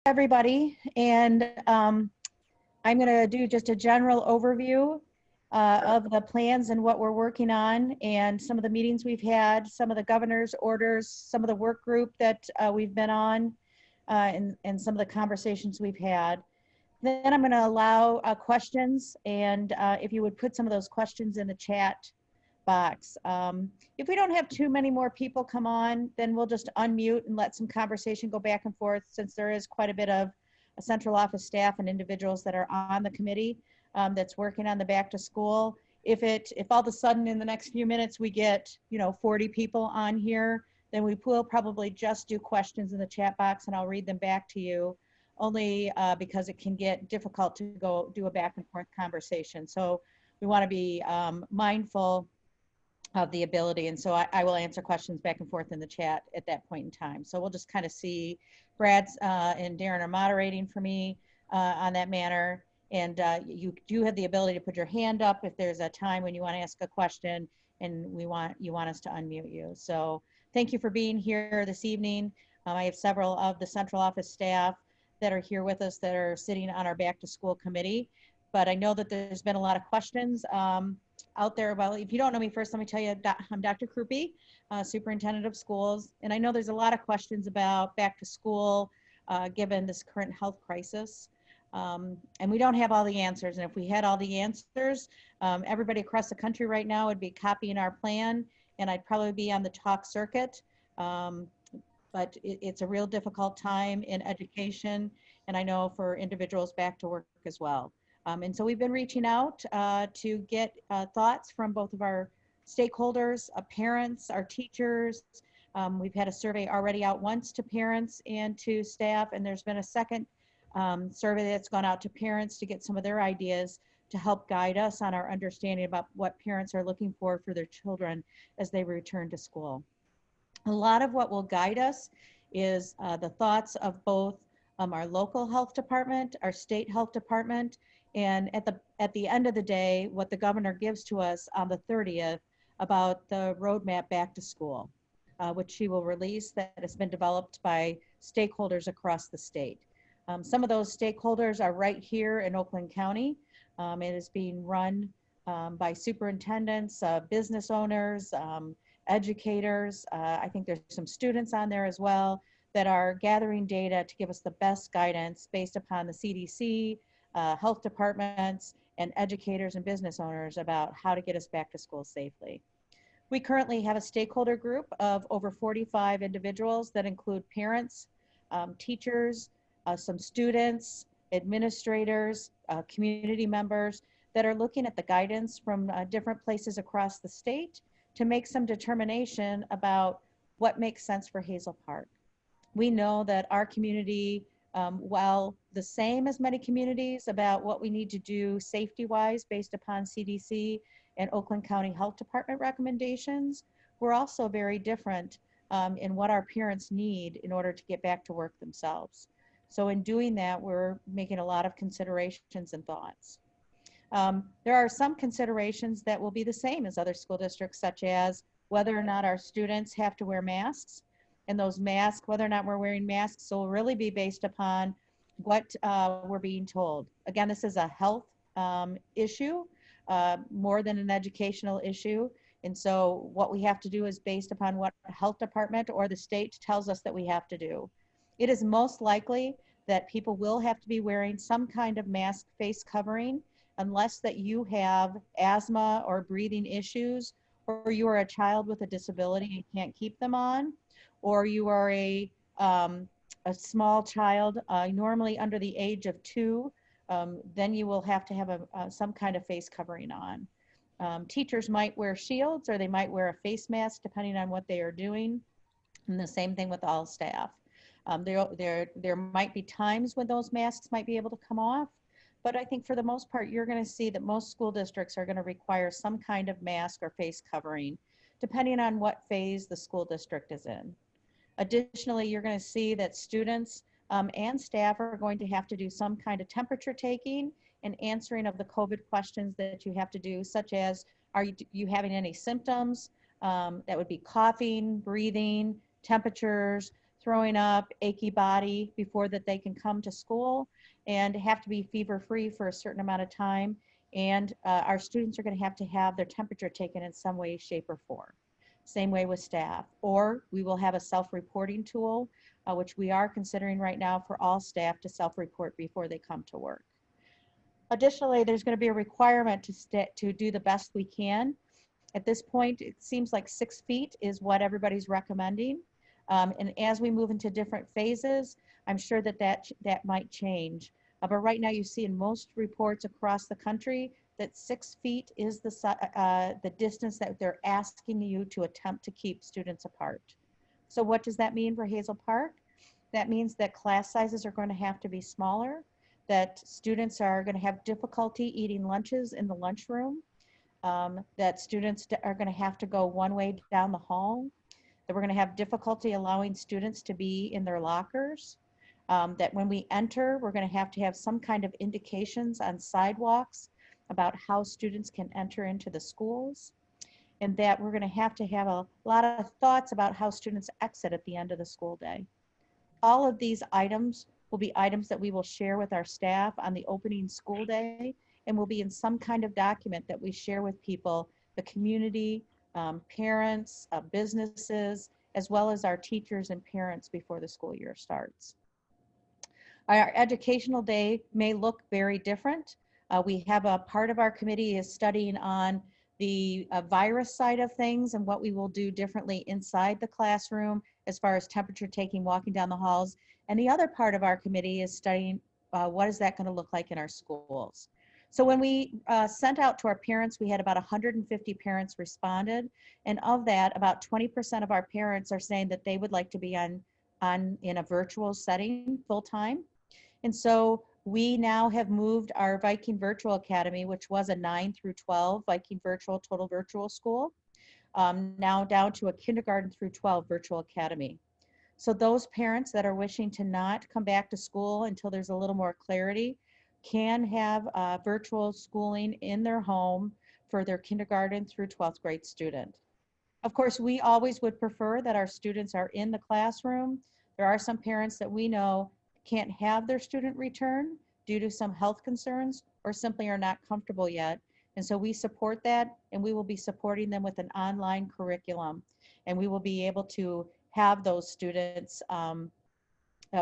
everybody, and I'm going to do just a general overview of the plans and what we're working on, and some of the meetings we've had, some of the governor's orders, some of the work group that we've been on, and some of the conversations we've had. Then I'm going to allow questions, and if you would put some of those questions in the chat box. If we don't have too many more people come on, then we'll just unmute and let some conversation go back and forth, since there is quite a bit of central office staff and individuals that are on the committee that's working on the back to school. If all of a sudden in the next few minutes we get 40 people on here, then we will probably just do questions in the chat box, and I'll read them back to you, only because it can get difficult to go do a back and forth conversation. So we want to be mindful of the ability, and so I will answer questions back and forth in the chat at that point in time. So we'll just kind of see. Brad and Darren are moderating for me on that manner, and you do have the ability to put your hand up if there's a time when you want to ask a question, and you want us to unmute you. So thank you for being here this evening. I have several of the central office staff that are here with us that are sitting on our back to school committee, but I know that there's been a lot of questions out there about. If you don't know me, first let me tell you, I'm Dr. Krupe, Superintendent of Schools, and I know there's a lot of questions about back to school given this current health crisis, and we don't have all the answers. And if we had all the answers, everybody across the country right now would be copying our plan, and I'd probably be on the talk circuit. But it's a real difficult time in education, and I know for individuals back to work as well. And so we've been reaching out to get thoughts from both of our stakeholders, parents, our teachers. We've had a survey already out once to parents and to staff, and there's been a second survey that's gone out to parents to get some of their ideas to help guide us on our understanding about what parents are looking for their children as they return to school. A lot of what will guide us is the thoughts of both our local health department, our state health department, and at the end of the day, what the governor gives to us on the 30th about the roadmap back to school, which she will release, that has been developed by stakeholders across the state. Some of those stakeholders are right here in Oakland County. It is being run by superintendents, business owners, educators. I think there's some students on there as well that are gathering data to give us the best guidance based upon the CDC, health departments, and educators and business owners about how to get us back to school safely. We currently have a stakeholder group of over 45 individuals that include parents, teachers, some students, administrators, community members that are looking at the guidance from different places across the state to make some determination about what makes sense for Hazel Park. We know that our community, while the same as many communities about what we need to do safety-wise based upon CDC and Oakland County Health Department recommendations, we're also very different in what our parents need in order to get back to work themselves. So in doing that, we're making a lot of considerations and thoughts. There are some considerations that will be the same as other school districts, such as whether or not our students have to wear masks. And those masks, whether or not we're wearing masks, will really be based upon what we're being told. Again, this is a health issue more than an educational issue. And so what we have to do is based upon what the health department or the state tells us that we have to do. It is most likely that people will have to be wearing some kind of mask face covering, unless that you have asthma or breathing issues, or you are a child with a disability and can't keep them on, or you are a small child, normally under the age of 2, then you will have to have some kind of face covering on. Teachers might wear shields, or they might wear a face mask depending on what they are doing, and the same thing with all staff. There might be times when those masks might be able to come off, but I think for the most part, you're going to see that most school districts are going to require some kind of mask or face covering, depending on what phase the school district is in. Additionally, you're going to see that students and staff are going to have to do some kind of temperature taking and answering of the COVID questions that you have to do, such as, are you having any symptoms? That would be coughing, breathing, temperatures, throwing up, achy body before that they can come to school, and have to be fever-free for a certain amount of time. And our students are going to have their temperature taken in some way, shape, or form. Same way with staff. Or we will have a self-reporting tool, which we are considering right now for all staff to self-report before they come to work. Additionally, there's going to be a requirement to do the best we can. At this point, it seems like 6 feet is what everybody's recommending. And as we move into different phases, I'm sure that might change. But right now you see in most reports across the country that 6 feet is the distance that they're asking you to attempt to keep students apart. So what does that mean for Hazel Park? That means that class sizes are going to have to be smaller, that students are going to have difficulty eating lunches in the lunchroom, that students are going to have to go one way down the hall, that we're going to have difficulty allowing students to be in their lockers, that when we enter, we're going to have some kind of indications on sidewalks about how students can enter into the schools, and that we're going to have a lot of thoughts about how students exit at the end of the school day. All of these items will be items that we will share with our staff on the opening school day, and will be in some kind of document that we share with people, the community, parents, businesses, as well as our teachers and parents before the school year starts. Our educational day may look very different. We have a part of our committee is studying on the virus side of things and what we will do differently inside the classroom as far as temperature taking, walking down the halls. And the other part of our committee is studying what is that going to look like in our schools. So when we sent out to our parents, we had about 150 parents responded. And of that, about 20% of our parents are saying that they would like to be in a virtual setting full time. And so we now have moved our Viking Virtual Academy, which was a 9 through 12 Viking Virtual, total virtual school, now down to a kindergarten through 12 virtual academy. So those parents that are wishing to not come back to school until there's a little more clarity can have virtual schooling in their home for their kindergarten through 12th grade student. Of course, we always would prefer that our students are in the classroom. There are some parents that we know can't have their student return due to some health concerns or simply are not comfortable yet. And so we support that, and we will be supporting them with an online curriculum. And we will be able to have those students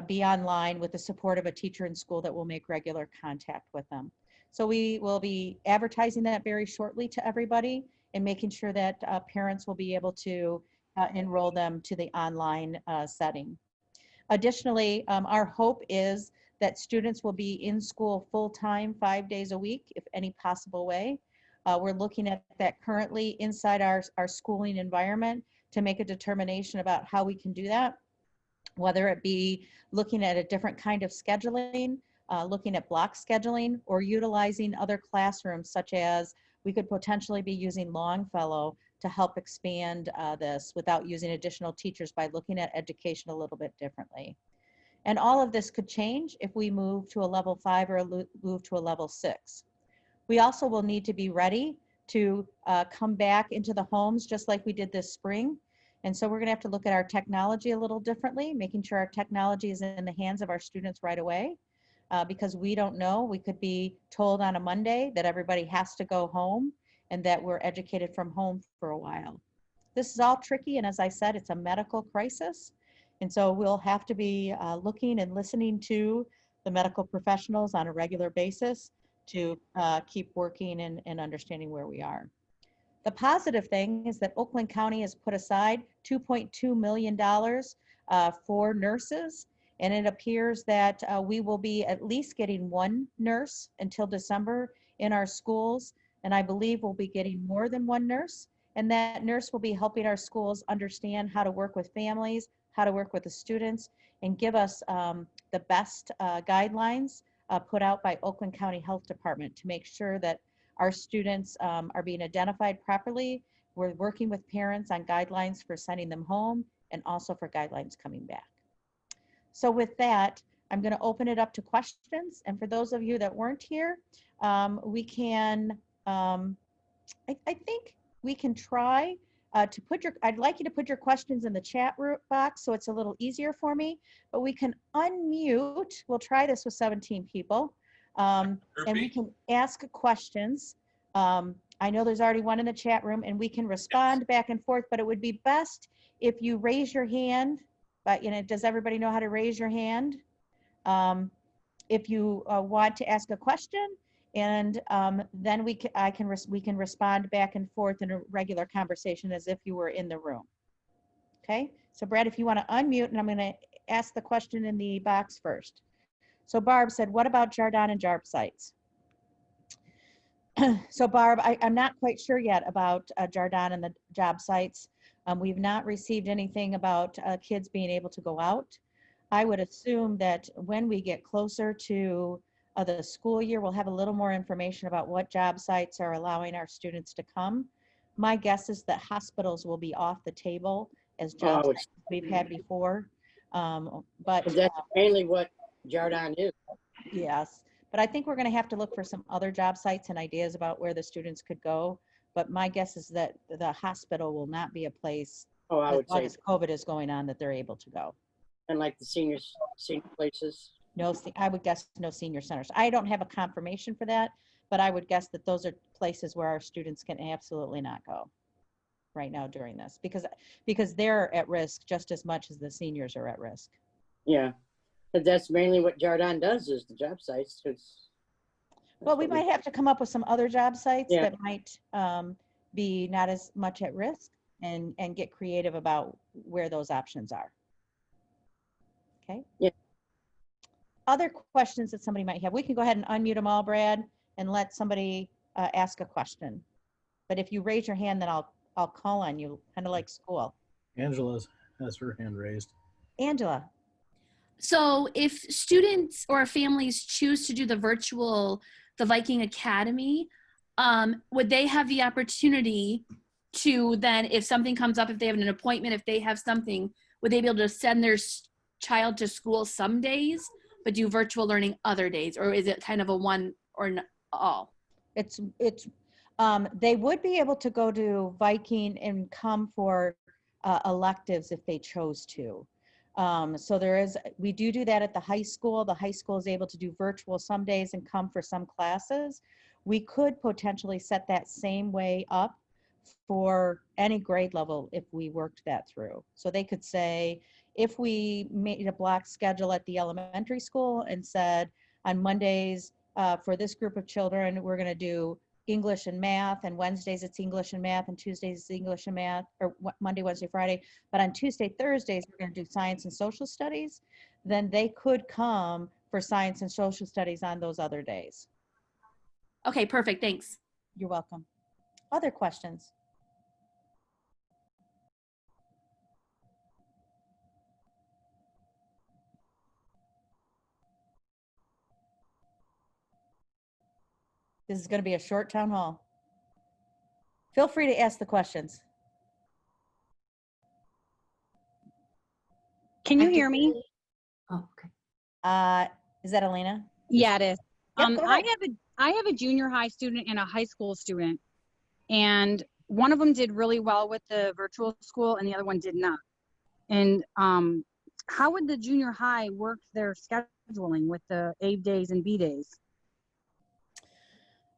be online with the support of a teacher in school that will make regular contact with them. So we will be advertising that very shortly to everybody and making sure that parents will be able to enroll them to the online setting. Additionally, our hope is that students will be in school full-time 5 days a week, if any possible way. We're looking at that currently inside our schooling environment to make a determination about how we can do that, whether it be looking at a different kind of scheduling, looking at block scheduling, or utilizing other classrooms, such as we could potentially be using Longfellow to help expand this without using additional teachers by looking at education a little bit differently. And all of this could change if we move to a level 5 or move to a level 6. We also will need to be ready to come back into the homes just like we did this spring. And so we're going to have to look at our technology a little differently, making sure our technology is in the hands of our students right away, because we don't know. We could be told on a Monday that everybody has to go home and that we're educated from home for a while. This is all tricky, and as I said, it's a medical crisis. And so we'll have to be looking and listening to the medical professionals on a regular basis to keep working and understanding where we are. The positive thing is that Oakland County has put aside $2.2 million for nurses, and it appears that we will be at least getting one nurse until December in our schools, and I believe we'll be getting more than one nurse, and that nurse will be helping our schools understand how to work with families, how to work with the students, and give us the best guidelines put out by Oakland County Health Department to make sure that our students are being identified properly. We're working with parents on guidelines for sending them home and also for guidelines coming back. So with that, I'm going to open it up to questions. And for those of you that weren't here, we can, I think we can try I'd like you to put your questions in the chat box so it's a little easier for me, but we can unmute. We'll try this with 17 people. And we can ask questions. I know there's already one in the chat room and we can respond back and forth, but it would be best if you raise your hand. But does everybody know how to raise your hand? If you want to ask a question, and then we can respond back and forth in a regular conversation as if you were in the room. Okay, so Brad, if you want to unmute, and I'm going to ask the question in the box first. So Barb said, what about Jardin and JARP sites? So Barb, I'm not quite sure yet about Jardin and the job sites. We've not received anything about kids being able to go out. I would assume that when we get closer to the school year, we'll have a little more information about what job sites are allowing our students to come. My guess is that hospitals will be off the table as job sites we've had before. But that's mainly what Jardin is. Yes, but I think we're going to have to look for some other job sites and ideas about where the students could go. But my guess is that the hospital will not be a place, I would as long say, as COVID is going on, that they're able to go. and like the senior places. No, I would guess no senior centers. I don't have a confirmation for that, but I would guess that those are places where our students can absolutely not go right now during this, because they're at risk just as much as the seniors are at risk. Yeah, but that's mainly what Jardin does, is the job sites. Well, we might have to come up with some other job sites that might be not as much at risk, and get creative about where those options are. Okay. Yeah. Other questions that somebody might have, we can go ahead and unmute them all, Brad, and let somebody ask a question. But if you raise your hand, then I'll call on you, kind of like school. Angela has her hand raised. Angela. So if students or families choose to do the Viking Academy, would they have the opportunity to then, if something comes up, if they have an appointment, if they have something, would they be able to send their child to school some days, but do virtual learning other days? Or is it kind of a one or all? They would be able to go to Viking and come for electives if they chose to. So we do that at the high school. The high school is able to do virtual some days and come for some classes. We could potentially set that same way up for any grade level if we worked that through. So they could say, if we made a block schedule at the elementary school and said on Mondays for this group of children, we're going to do English and math, and Wednesdays it's English and math, and Tuesdays it's English and math, or Monday, Wednesday, Friday. But on Tuesday, Thursdays, we're going to do science and social studies. Then they could come for science and social studies on those other days. Okay, perfect. Thanks. You're welcome. Other questions? This is going to be a short town hall. Feel free to ask the questions. Can you hear me? Oh, okay. Is that Elena? Yeah, it is. Yep, go ahead. I have a junior high student and a high school student, and one of them did really well with the virtual school and the other one did not. And how would the junior high work their scheduling with the A days and B days?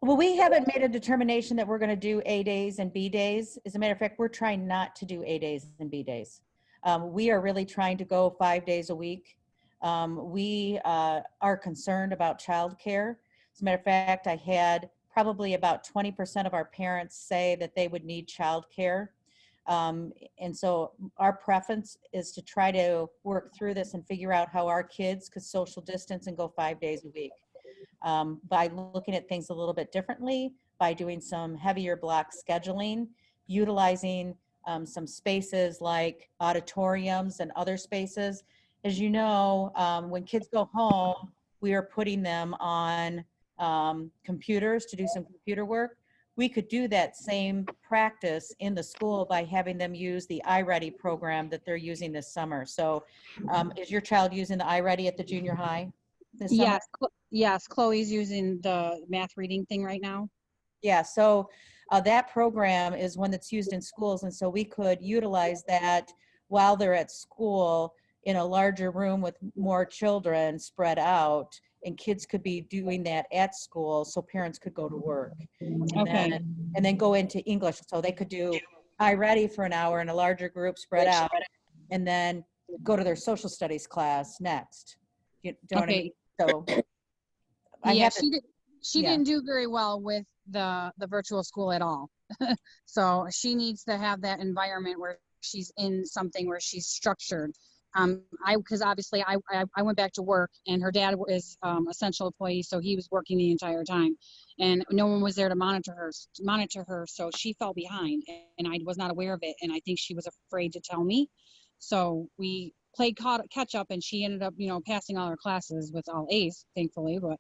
Well, we haven't made a determination that we're going to do A days and B days. As a matter of fact, we're trying not to do A days and B days. We are really trying to go 5 days a week. We are concerned about childcare. As a matter of fact, I had probably about 20% of our parents say that they would need childcare. And so our preference is to try to work through this and figure out how our kids could social distance and go 5 days a week. By looking at things a little bit differently, by doing some heavier block scheduling, utilizing some spaces like auditoriums and other spaces. As you know, when kids go home, we are putting them on computers to do some computer work. We could do that same practice in the school by having them use the iReady program that they're using this summer. So is your child using the iReady at the junior high this summer? Yes, Chloe's using the math reading thing right now. Yeah, so that program is one that's used in schools, and so we could utilize that while they're at school in a larger room with more children spread out, and kids could be doing that at school, so parents could go to work. Okay. And then go into English, so they could do iReady for an hour in a larger group spread out, and then go to their social studies class next. You know what I mean? So I Yeah, have to, she yeah. didn't do very well with the virtual school at all. So she needs to have that environment where she's in something where she's structured. Because obviously I went back to work, and her dad is essential employee, so he was working the entire time, and no one was there to monitor her. So she fell behind, and I was not aware of it, and I think she was afraid to tell me. So we played catch up, and she ended up, passing all her classes with all A's, thankfully. But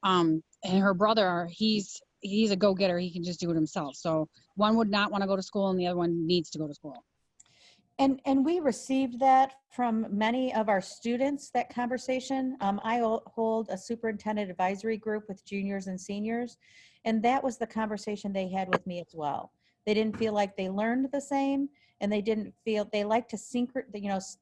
and her brother, he's a go-getter. He can just do it himself. So one would not want to go to school, and the other one needs to go to school. And we received that from many of our students, that conversation. I hold a superintendent advisory group with juniors and seniors, and that was the conversation they had with me as well. They didn't feel like they learned the same, and they didn't feel, they like to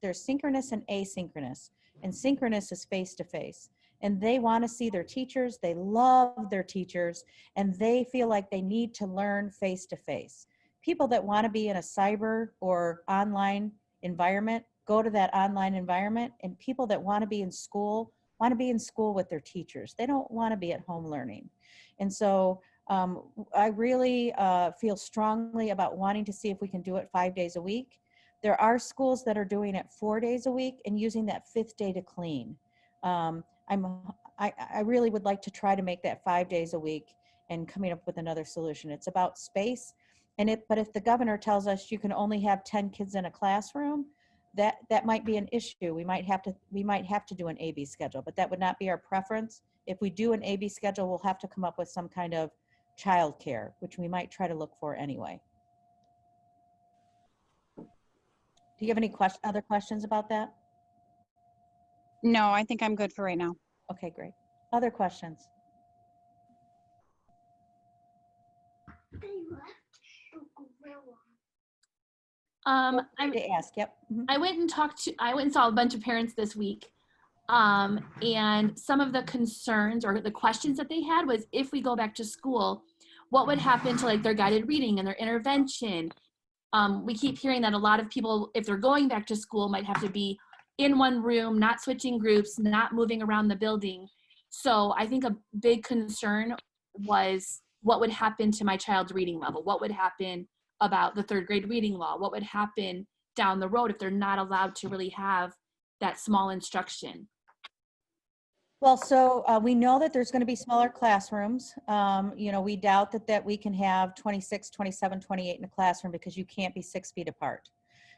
there's synchronous and asynchronous, and synchronous is face-to-face. And they want to see their teachers, they love their teachers, and they feel like they need to learn face-to-face. People that want to be in a cyber or online environment, go to that online environment, and people that want to be in school with their teachers. They don't want to be at home learning. And so I really feel strongly about wanting to see if we can do it 5 days a week. There are schools that are doing it 4 days a week and using that 5th day to clean. I really would like to try to make that 5 days a week and coming up with another solution. It's about space. But if the governor tells us you can only have 10 kids in a classroom, that might be an issue. We might have to do an A/B schedule, but that would not be our preference. If we do an A/B schedule, we'll have to come up with some kind of childcare, which we might try to look for anyway. Do you have any other questions about that? No, I think I'm good for right now. Okay, great. Other questions? I ask. Yep. Mm-hmm. I went and saw a bunch of parents this week. And some of the concerns or the questions that they had was, if we go back to school, what would happen to like their guided reading and their intervention? We keep hearing that a lot of people, if they're going back to school, might have to be in one room, not switching groups, not moving around the building. So I think a big concern was, what would happen to my child's reading level? What would happen about the 3rd grade reading law? What would happen down the road if they're not allowed to really have that small instruction? Well, so we know that there's going to be smaller classrooms. We doubt that we can have 26, 27, 28 in a classroom because you can't be 6 feet apart.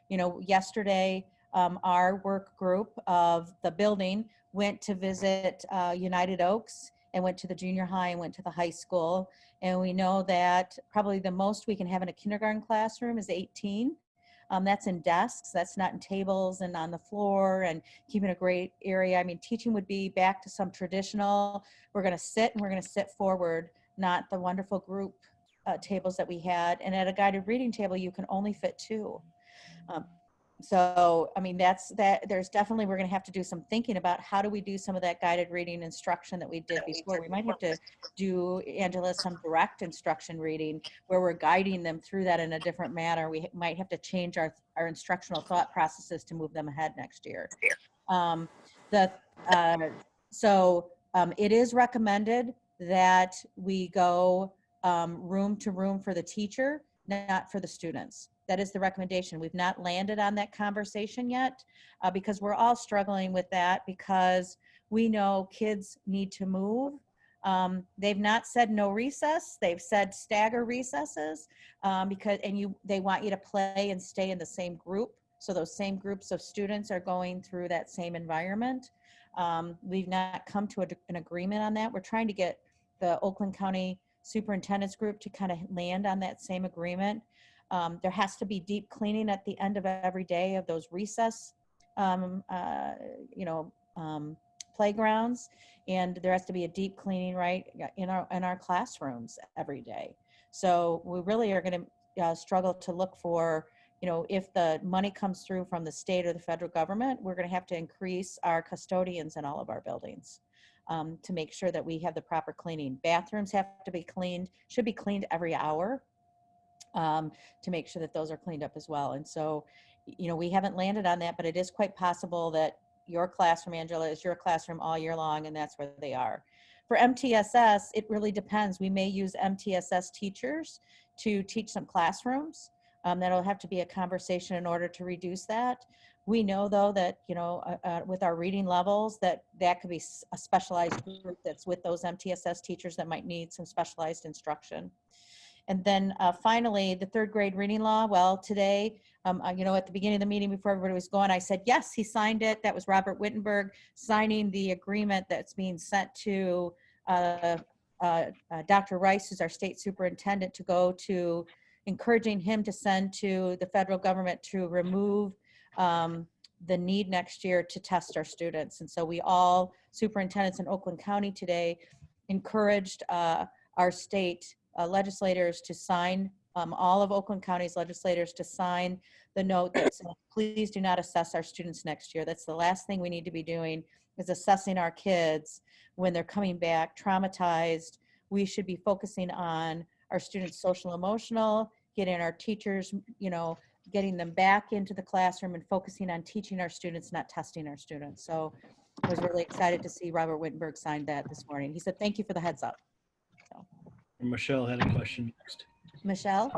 Yesterday, our work group of the building went to visit United Oaks and went to the junior high and went to the high school. And we know that probably the most we can have in a kindergarten classroom is 18. That's in desks, that's not in tables and on the floor and keeping a great area. I mean, teaching would be back to some traditional, we're going to sit and we're going to sit forward, not the wonderful group tables that we had. And at a guided reading table, you can only fit 2. So, I mean, there's definitely, we're going to have to do some thinking about how do we do some of that guided reading instruction that we did before. We might have to do, Angela, some direct instruction reading where we're guiding them through that in a different manner. We might have to change our instructional thought processes to move them ahead next year. It is recommended that we go room to room for the teacher, not for the students. That is the recommendation. We've not landed on that conversation yet because we're all struggling with that because we know kids need to move. They've not said no recess. They've said stagger recesses they want you to play and stay in the same group. So those same groups of students are going through that same environment. We've not come to an agreement on that. We're trying to get the Oakland County Superintendent's Group to kind of land on that same agreement. There has to be deep cleaning at the end of every day of those recess, playgrounds, and there has to be a deep cleaning right in our classrooms every day. So we really are going to struggle to look for, if the money comes through from the state or the federal government, we're going to have to increase our custodians in all of our buildings to make sure that we have the proper cleaning. Bathrooms have to be cleaned, should be cleaned every hour to make sure that those are cleaned up as well. And so, we haven't landed on that, but it is quite possible that your classroom, Angela, is your classroom all year long, and that's where they are. For MTSS, it really depends. We may use MTSS teachers to teach some classrooms. That'll have to be a conversation in order to reduce that. We know, though, that, with our reading levels, that could be a specialized group that's with those MTSS teachers that might need some specialized instruction. And then finally, the third grade reading law. Well, today, at the beginning of the meeting before everybody was going, I said, yes, he signed it. That was Robert Wittenberg signing the agreement that's being sent to Dr. Rice, who's our state superintendent, to go to encouraging him to send to the federal government to remove the need next year to test our students. And so we all, superintendents in Oakland County today, encouraged our state legislators to sign, all of Oakland County's legislators to sign the note that says, please do not assess our students next year. That's the last thing we need to be doing, is assessing our kids when they're coming back traumatized. We should be focusing on our students' social emotional, getting our teachers, getting them back into the classroom and focusing on teaching our students, not testing our students. So I was really excited to see Robert Wittenberg sign that this morning. He said, thank you for the heads up. So. And Michelle had a question next. Michelle?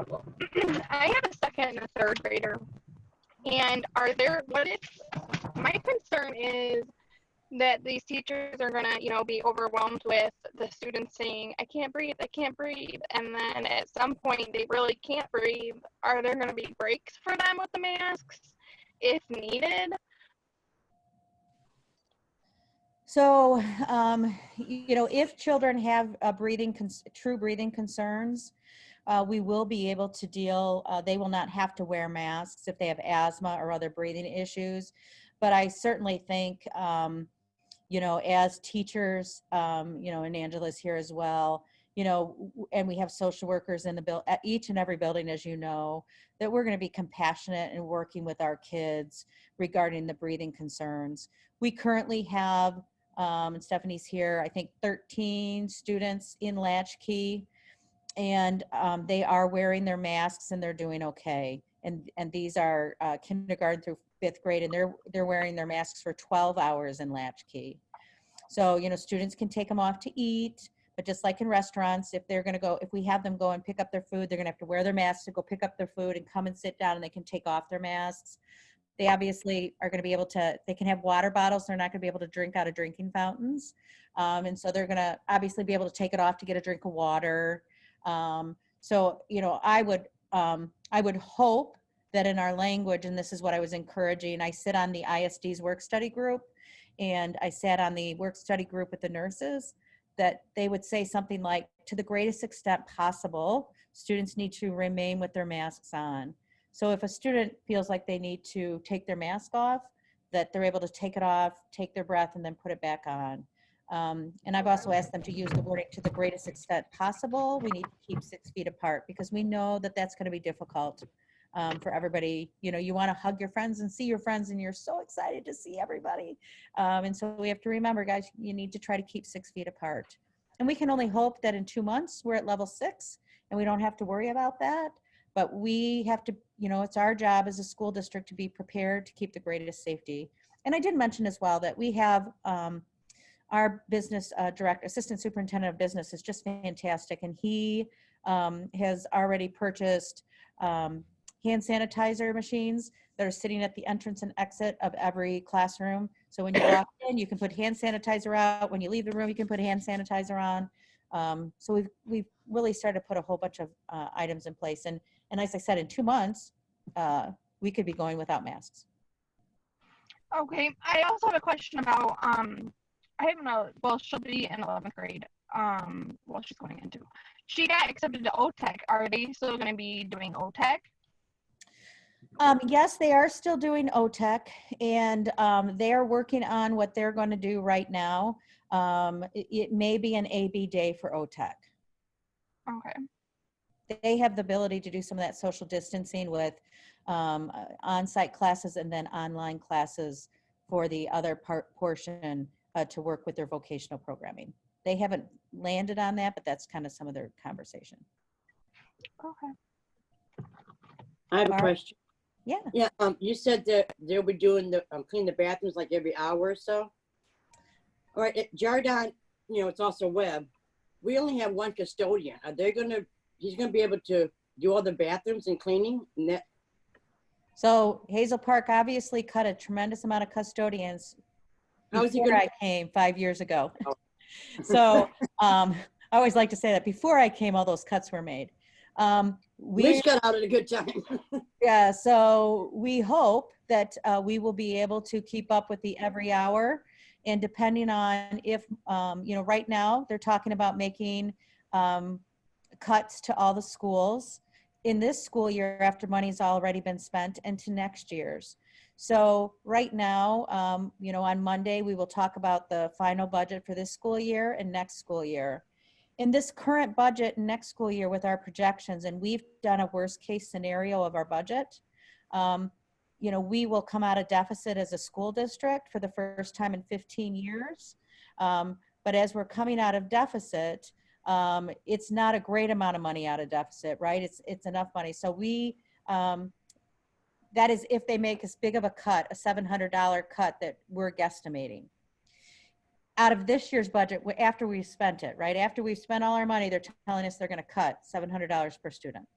I have a second and a third grader. And my concern is that these teachers are gonna, be overwhelmed with the students saying, I can't breathe. And then at some point they really can't breathe. Are there gonna be breaks for them with the masks if needed? So, if children have true breathing concerns, we will be able to they will not have to wear masks if they have asthma or other breathing issues. But I certainly think, as teachers, and Angela's here as well, and we have social workers in at each and every building, as you know, that we're going to be compassionate and working with our kids regarding the breathing concerns. We currently have, and Stephanie's here, I think 13 students in Latchkey, and they are wearing their masks and they're doing okay. And these are kindergarten through 5th grade, and they're wearing their masks for 12 hours in Latchkey. So, students can take them off to eat, but just like in restaurants, if we have them go and pick up their food, they're gonna have to wear their masks to go pick up their food and come and sit down, and they can take off their masks. They obviously are gonna be able to, they can have water bottles. They're not gonna be able to drink out of drinking fountains. And so they're gonna obviously be able to take it off to get a drink of water. So, I would hope that in our language, and this is what I was encouraging, I sit on the ISD's work study group, and I sat on the work study group with the nurses, that they would say something like, to the greatest extent possible, students need to remain with their masks on. So if a student feels like they need to take their mask off, that they're able to take it off, take their breath, and then put it back on. And I've also asked them to use the wording, to the greatest extent possible. We need to keep 6 feet apart, because we know that that's going to be difficult for everybody. You want to hug your friends and see your friends, and you're so excited to see everybody. And so we have to remember, guys, you need to try to keep 6 feet apart. And we can only hope that in 2 months we're at level 6 and we don't have to worry about that. But we have to, it's our job as a school district to be prepared to keep the greatest safety. And I did mention as well that we have our business director, assistant superintendent of business, is just fantastic. And he has already purchased hand sanitizer machines that are sitting at the entrance and exit of every classroom. So when you walk in, you can put hand sanitizer out. When you leave the room, you can put hand sanitizer on. So we've really started to put a whole bunch of items in place. And as I said, in 2 months, we could be going without masks. Okay, I also have a question about, she'll be in 11th grade. She's going into. She got accepted to OTEC. Are they still going to be doing OTEC? Yes, they are still doing OTEC, and they are working on what they're going to do right now. It may be an AB day for OTEC. Okay. they have the ability to do some of that social distancing with on-site classes and then online classes for the other portion to work with their vocational programming. They haven't landed on that, but that's kind of some of their conversation. Okay. I have a Barb? question. Yeah. Yeah, you said that they'll be doing the, clean the bathrooms like every hour or so. All right, at Jardin, you know, it's also Webb. We only have one custodian. Are they gonna, he's gonna be able to do all the bathrooms and cleaning? And that, So Hazel Park obviously cut a tremendous amount of custodians how is he before gonna? I came 5 years ago. Oh. So I always like to say that before I came, all those cuts were made. Mitch got out at a good time. Yeah, so we hope that we will be able to keep up with the every hour. And depending on if, you know, right now they're talking about making cuts to all the schools in this school year after money's already been spent into next year's. So right now, you know, on Monday, we will talk about the final budget for this school year and next school year. In this current budget next school year with our projections, and we've done a worst case scenario of our budget, you know, we will come out of deficit as a school district for the first time in 15 years. But as we're coming out of deficit, it's not a great amount of money out of deficit, right? It's enough money. So we, that is if they make as big of a cut, a $700 cut that we're guesstimating. Out of this year's budget, after we've spent it, right? After we've spent all our money, they're telling us they're gonna cut $700 per student.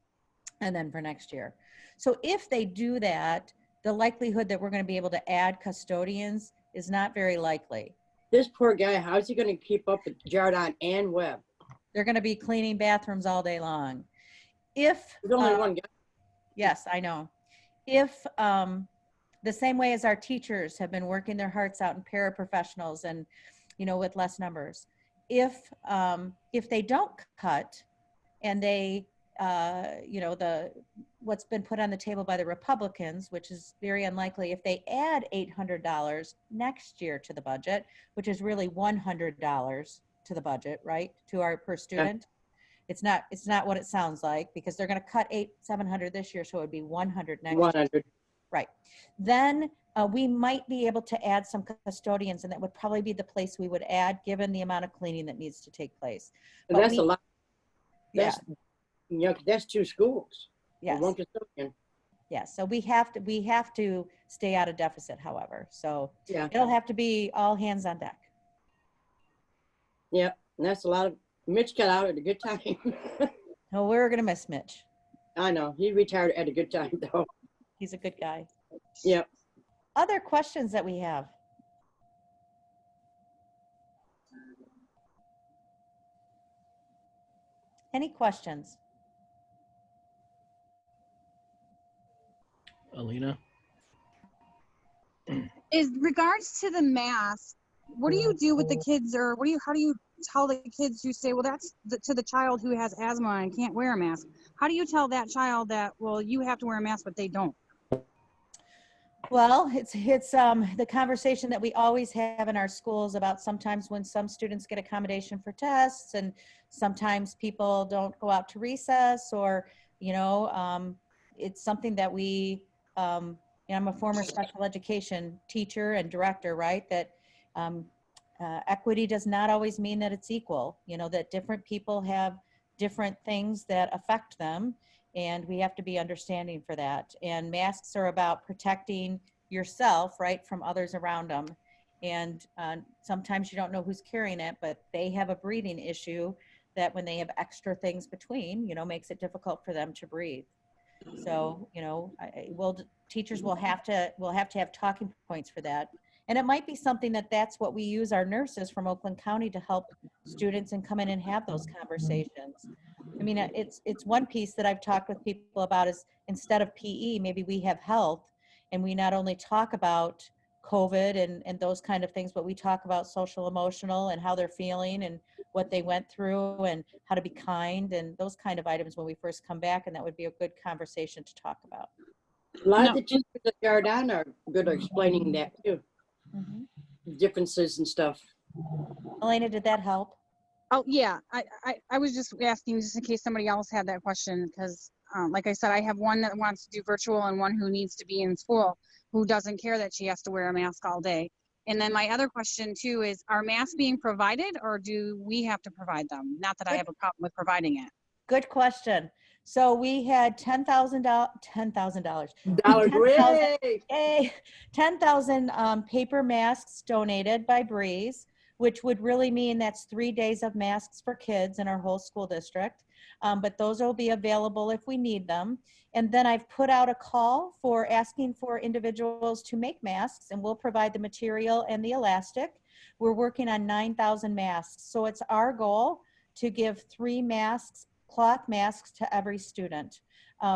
And then for next year. So if they do that, the likelihood that we're gonna be able to add custodians is not very likely. This poor guy, how's he gonna keep up with Jardin and Webb? They're gonna be cleaning bathrooms all day long. If, There's only one guy. yes, I know. If the same way as our teachers have been working their hearts out in paraprofessionals and, you know, with less numbers, if they don't cut and they, you know, what's been put on the table by the Republicans, which is very unlikely, if they add $800 next year to the budget, which is really $100 to the budget, right, to our per student. It's not what it sounds like, because they're going to cut $700 this year, so it would be $100 next 100. year. Right. Then we might be able to add some custodians, and that would probably be the place we would add, given the amount of cleaning that needs to take place. And But that's a lot. Yeah. That's, you know, that's 2 schools. Yes. One custodian. Yes. So we have to stay out of deficit, however. So Yeah. it'll have to be all hands on deck. Yeah. And that's a lot of, Mitch got out at a good time. No, we're going to miss Mitch. I know. He retired at a good time, though. He's a good guy. Yep. Other questions that we have? Any questions? Alina? Is regards to the mask, what do you do with the kids, or how do you tell the kids who say, well, that's to the child who has asthma and can't wear a mask? How do you tell that child that, well, you have to wear a mask, but they don't? Well, it's the conversation that we always have in our schools about sometimes when some students get accommodation for tests, and sometimes people don't go out to recess, or, you know, it's something that we, I'm a former special education teacher and director, right? That equity does not always mean that it's equal, you know, that different people have different things that affect them, and we have to be understanding for that. And masks are about protecting yourself, right, from others around them. And sometimes you don't know who's carrying it, but they have a breathing issue that when they have extra things between, you know, makes it difficult for them to breathe. So, you know, teachers will have to have talking points for that. And it might be something that's what we use our nurses from Oakland County to help students and come in and have those conversations. I mean, it's one piece that I've talked with people about is, instead of PE, maybe we have health, and we not only talk about COVID and those kind of things, but we talk about social, emotional, and how they're feeling and what they went through and how to be kind and those kind of items when we first come back. And that would be a good conversation to talk about. A lot of the teachers at Jardin are good at explaining that, too. Mm-hmm. Differences and stuff. Elena, did that help? Oh, yeah, I was just asking just in case somebody else had that question, because like I said, I have one that wants to do virtual and one who needs to be in school, who doesn't care that she has to wear a mask all day. And then my other question too is, are masks being provided or do we have to provide them? Not that I have a problem with providing it. Good question. So we had $10,000, Dollars, 10,000 way! 10,000 paper masks donated by Breeze, which would really mean that's 3 days of masks for kids in our whole school district. But those will be available if we need them. And then I've put out a call for asking for individuals to make masks, and we'll provide the material and the elastic. We're working on 9,000 masks. So it's our goal to give 3 masks, cloth masks, to every student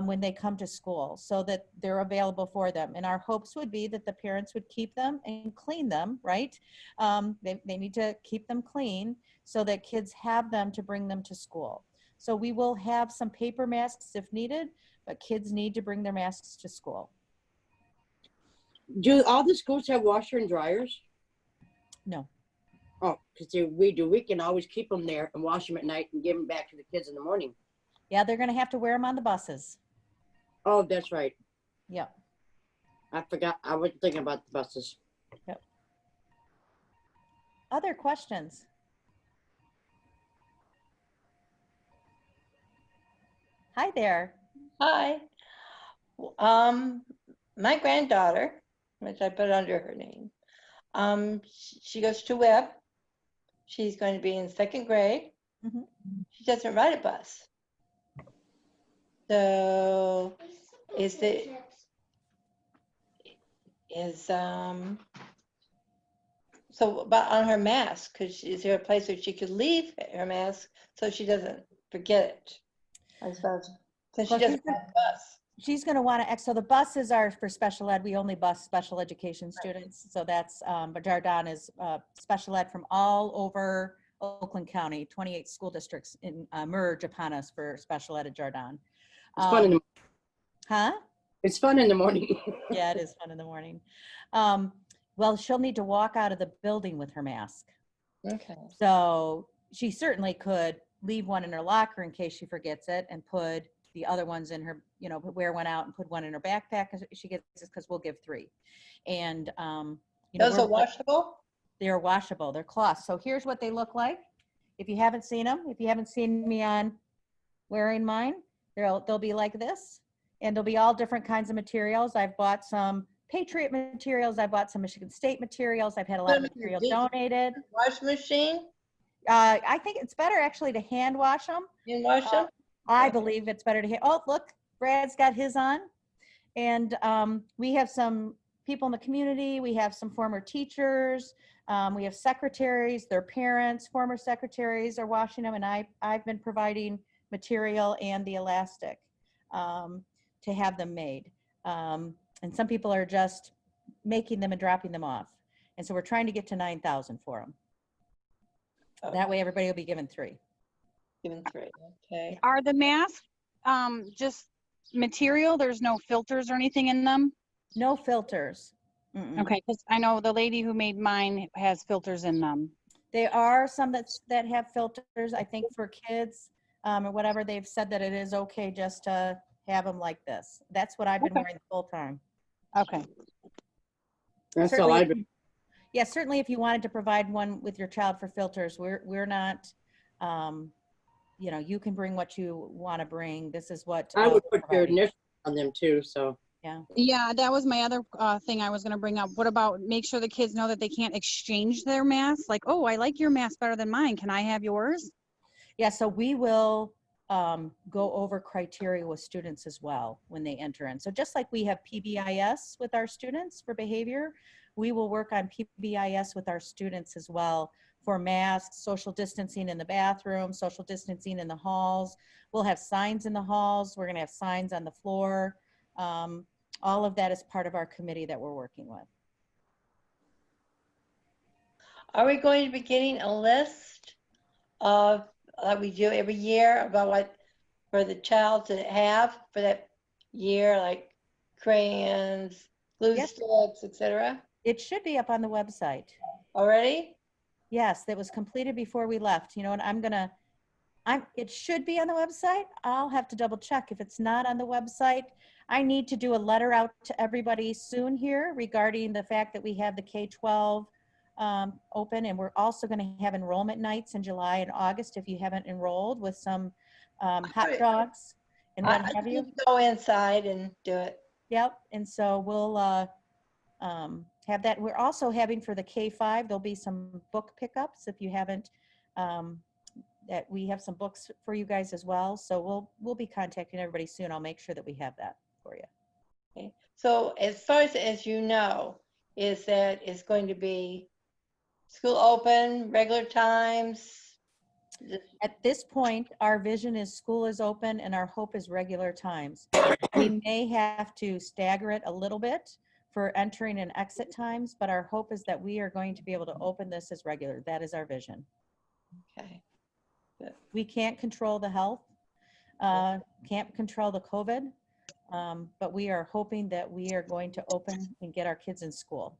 when they come to school, so that they're available for them. And our hopes would be that the parents would keep them and clean them, right? They need to keep them clean so that kids have them to bring them to school. So we will have some paper masks if needed, but kids need to bring their masks to school. Do all the schools have washer and dryers? No. Oh, because we do. We can always keep them there and wash them at night and give them back to the kids in the morning. Yeah, they're going to have to wear them on the buses. Oh, that's right. Yep. I forgot. I wasn't thinking about the buses. Yep. Other questions? Hi there. Hi. My granddaughter, which I put under her name, she goes to Webb. She's going to be in 2nd grade. Mhm. She doesn't ride a bus. So so about on her mask, is there a place where she could leave her mask so she doesn't forget it? I suppose, since Well, she doesn't ride a bus. She's going to want to, so the buses are for special ed. We only bus special education students. So that's, but Jardin is special ed from all over Oakland County. 28 school districts merge upon us for special ed at Jardin. It's fun in the Huh? It's fun in the morning. Yeah, it is fun in the morning. Well, she'll need to walk out of the building with her mask. Okay. So she certainly could leave one in her locker in case she forgets it and put the other ones in her, wear one out and put one in her backpack because she gets this, because we'll give 3. And, Those are washable? They're washable. They're cloth. So here's what they look like. If you haven't seen them, if you haven't seen me on wearing mine, they'll be like this. And there'll be all different kinds of materials. I've bought some Patriot materials. I bought some Michigan State materials. I've had a lot of material donated. Wash machine? I think it's better actually to hand wash them. You wash them? I believe it's better to hand. Oh, look, Brad's got his on. And we have some people in the community. We have some former teachers. We have secretaries, their parents, former secretaries are washing them. And I've been providing material and the elastic to have them made. And some people are just making them and dropping them off. And so we're trying to get to 9,000 for them. Oh. That way everybody will be given 3. Given 3, okay. Are the masks just material? There's no filters or anything in them? No filters. Mm-mm. Okay, because I know the lady who made mine has filters in them. There are some that have filters. I think for kids or whatever, they've said that it is okay just to have them like this. That's what I've been wearing the whole time. Okay. That's Certainly, all I've been. Yeah, certainly if you wanted to provide one with your child for filters, we're not, you can bring what you want to bring. This is what I would put your providing. initials on them too. So Yeah, that was my other thing I was going to bring up. What about make sure the kids know that they can't exchange their masks? Like, oh, I like your mask better than mine. Can I have yours? Yeah, so we will go over criteria with students as well when they enter in. So just like we have PBIS with our students for behavior, we will work on PBIS with our students as well for masks, social distancing in the bathroom, social distancing in the halls. We'll have signs in the halls. We're going to have signs on the floor. All of that is part of our committee that we're working with. Are we going to be getting a list of, like we do every year, about what for the child to have for that year, like crayons, glue Yes. sticks, etc.? It should be up on the website. Already? Yes, that was completed before we left. You know, and it should be on the website. I'll have to double check. If it's not on the website, I need to do a letter out to everybody soon here regarding the fact that we have the K-12 open, and we're also going to have enrollment nights in July and August if you haven't enrolled, with some hot dogs and what I have you. need to go inside and do it. Yep, and so we'll have that. We're also having for the K-5, there'll be some book pickups if you haven't, that we have some books for you guys as well. So we'll be contacting everybody soon. I'll make sure that we have that for you. Okay. So as far as you know, is that it's going to be school open, regular times? At this point, our vision is school is open and our hope is regular times. We may have to stagger it a little bit for entering and exit times, but our hope is that we are going to be able to open this as regular. That is our vision. Okay. We can't control the health, can't control the COVID, but we are hoping that we are going to open and get our kids in school.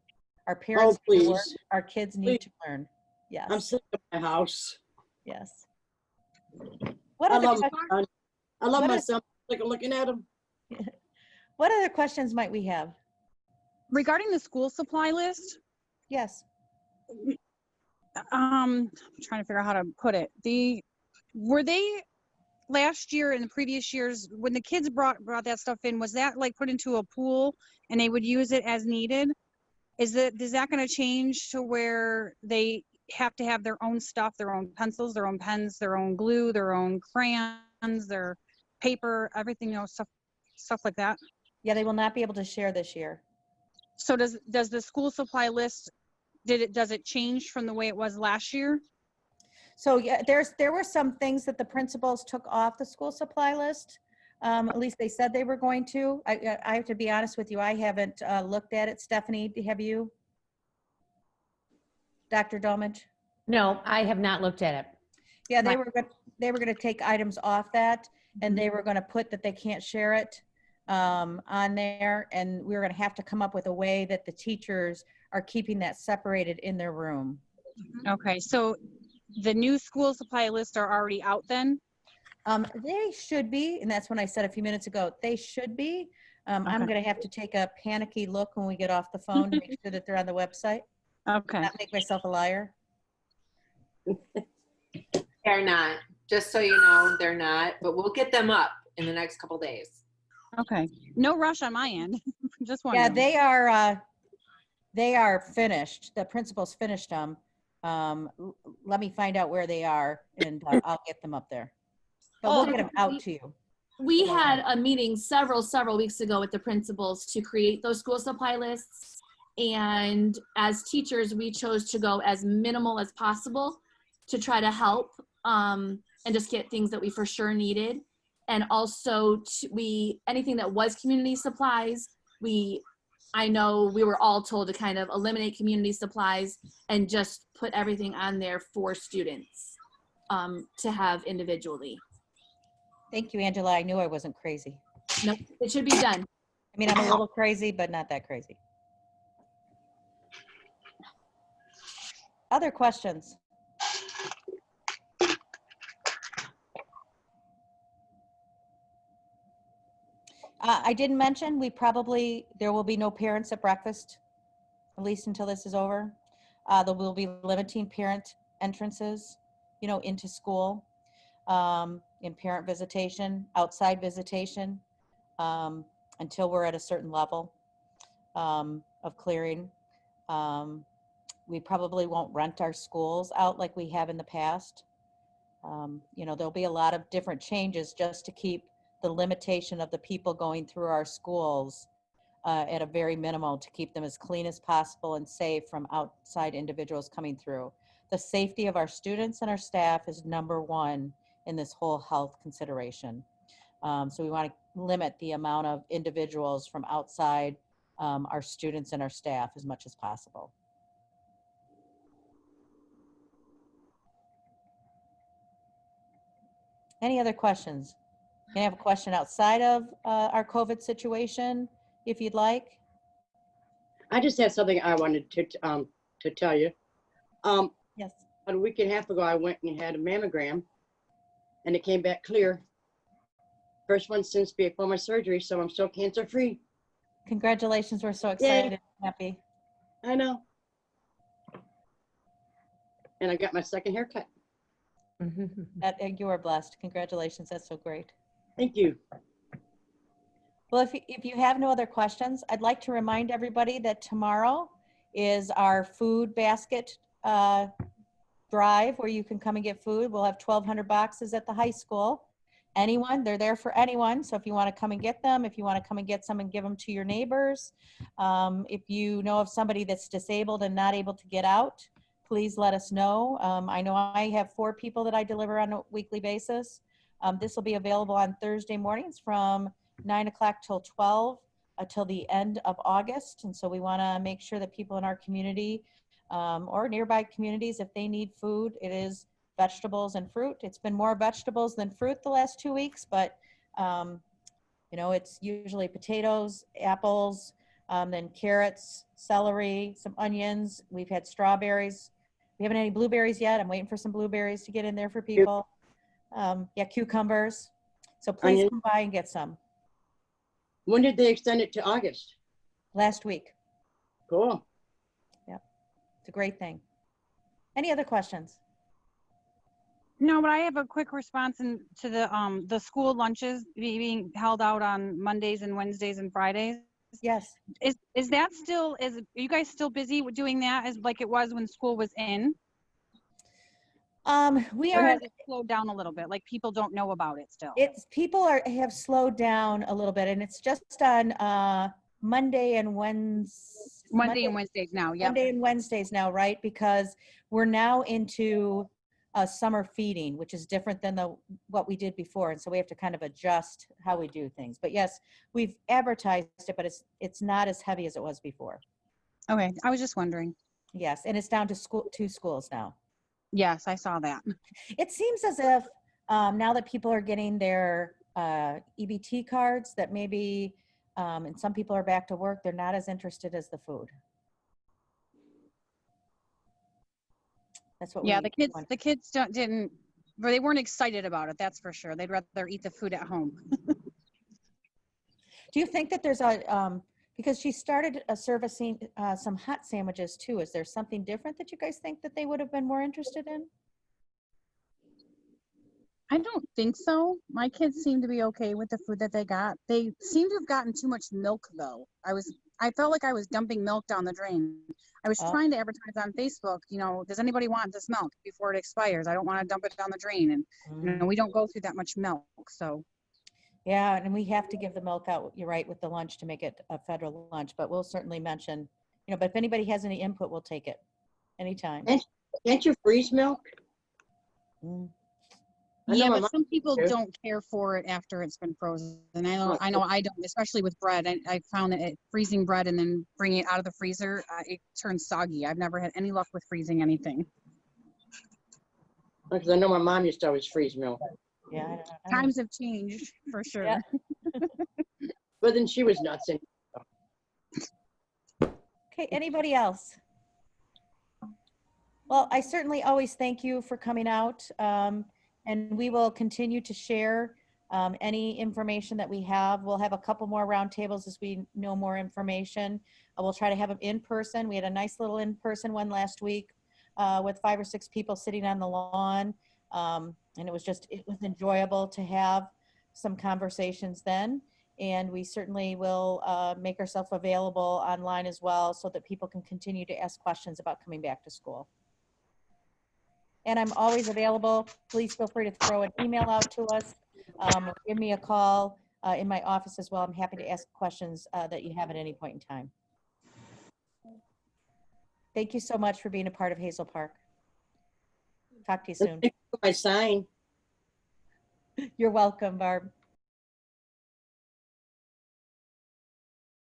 Our parents need to work, please. our kids need to learn. Yes. I'm sick of my house. Yes. What I other love my questions? son. I love what my is- son. Like looking at him. What other questions might we have? Regarding the school supply list, Yes. I'm trying to figure out how to put it. Were they last year and the previous years when the kids brought that stuff in, was that like put into a pool and they would use it as needed? Is that going to change to where they have to have their own stuff, their own pencils, their own pens, their own glue, their own crayons, their paper, everything, stuff like that? Yeah, they will not be able to share this year. So does the school supply list, does it change from the way it was last year? So yeah, there were some things that the principals took off the school supply list. At least they said they were going to. I have to be honest with you, I haven't looked at it. Stephanie, have you? Dr. Dulmage? No, I have not looked at it. Yeah, they were going to take items off that, and they were going to put that they can't share it on there, and we were going to have to come up with a way that the teachers are keeping that separated in their room. Okay, so the new school supply lists are already out then? They should be, and that's when I said a few minutes ago, they should be. I'm Okay. going to have to take a panicky look when we get off the phone to make sure that they're on the website. Okay. Not make myself a liar. They're not. Just so you know, they're not. But we'll get them up in the next couple days. Okay. No rush on my end. Just Yeah, wondering. they are finished. The principals finished them. Let me find out where they are, and I'll get them up there. But we'll get them out to you. We had a meeting several weeks ago with the principals to create those school supply lists. And as teachers, we chose to go as minimal as possible to try to help and just get things that we for sure needed. And also anything that was community supplies, I know we were all told to kind of eliminate community supplies and just put everything on there for students to have individually. Thank you, Angela. I knew I wasn't crazy. No, it should be done. I mean, I'm a little crazy, but not that crazy. Other questions? I didn't mention, there will be no parents at breakfast, at least until this is over. There will be limiting parent entrances, into school, in parent visitation, outside visitation, until we're at a certain level of clearing. We probably won't rent our schools out like we have in the past. There'll be a lot of different changes just to keep the limitation of the people going through our schools at a very minimal, to keep them as clean as possible and safe from outside individuals coming through. The safety of our students and our staff is number one in this whole health consideration. So we want to limit the amount of individuals from outside our students and our staff as much as possible. Any other questions? Can I have a question outside of our COVID situation, if you'd like? I just have something I wanted to tell you. Yes. About a week and a half ago, I went and had a mammogram, and it came back clear. First one since before my surgery, so I'm still cancer-free. Congratulations. We're so Yay. excited and happy. I know. And I got my second haircut. You are blessed. Congratulations. That's so great. Thank you. Well, if you have no other questions, I'd like to remind everybody that tomorrow is our food basket drive where you can come and get food. We'll have 1,200 boxes at the high school. Anyone, they're there for anyone. So if you want to come and get them, if you want to come and get some and give them to your neighbors, if you know of somebody that's disabled and not able to get out, please let us know. I know I have 4 people that I deliver on a weekly basis. This will be available on Thursday mornings from 9 o'clock till 12 till the end of August. And so we want to make sure that people in our community or nearby communities, if they need food, it is vegetables and fruit. It's been more vegetables than fruit the last 2 weeks, but you know, it's usually potatoes, apples, then carrots, celery, some onions. We've had strawberries. We haven't had any blueberries yet. I'm waiting for some blueberries to get in there for people. Yeah, cucumbers. So please Onion. come by and get some. When did they extend it to August? Last week. Cool. It's a great thing. Any other questions? No, but I have a quick response to the school lunches being held out on Mondays and Wednesdays and Fridays. Yes. Is that still, are you guys still busy with doing that as like it was when school was in? We Or are. has it slowed down a little bit? Like people don't know about it still? People have slowed down a little bit, and it's just on Monday and Wednesday. Monday and Wednesdays now, yeah. Monday and Wednesdays now, right? Because we're now into summer feeding, which is different than what we did before, and so we have to kind of adjust how we do things. But yes, we've advertised it, but it's not as heavy as it was before. Okay, I was just wondering. Yes, and it's down to 2 schools now. Yes, I saw that. It seems as if now that people are getting their EBT cards, that maybe, and some people are back to work, they're not as interested as the food. That's what Yeah, the kids they weren't excited about it, that's for sure. They'd rather eat the food at home. Do you think that there's because she started servicing some hot sandwiches too, is there something different that you guys think that they would have been more interested in? I don't think so. My kids seem to be okay with the food that they got. They seem to have gotten too much milk though. I felt like I was dumping milk down the drain. I was trying to advertise on Facebook, you know, does anybody want this milk before it expires? I don't want to dump it down the drain. And, you know, we don't go through that much milk, so. Yeah, and we have to give the milk out, you're right, with the lunch to make it a federal lunch, but we'll certainly mention, you know, but if anybody has any input, we'll take it anytime. Can't you freeze milk? Yeah, but some people don't care for it after it's been frozen. And I know I don't, especially with bread. I found that freezing bread and then bringing it out of the freezer, it turns soggy. I've never had any luck with freezing anything. Because I know my mom used to always freeze milk. Yeah, I don't know. Times have changed for sure. Yeah. But then she was nuts. Okay, anybody else? Well, I certainly always thank you for coming out. And we will continue to share any information that we have. We'll have a couple more roundtables as we know more information. We'll try to have them in person. We had a nice little in-person one last week with 5 or 6 people sitting on the lawn. And it was enjoyable to have some conversations then. And we certainly will make ourselves available online as well so that people can continue to ask questions about coming back to school. And I'm always available. Please feel free to throw an email out to us. Or give me a call in my office as well. I'm happy to ask questions that you have at any point in time. Thank you so much for being a part of Hazel Park. Talk to you soon. Thank you for my sign. You're welcome, Barb.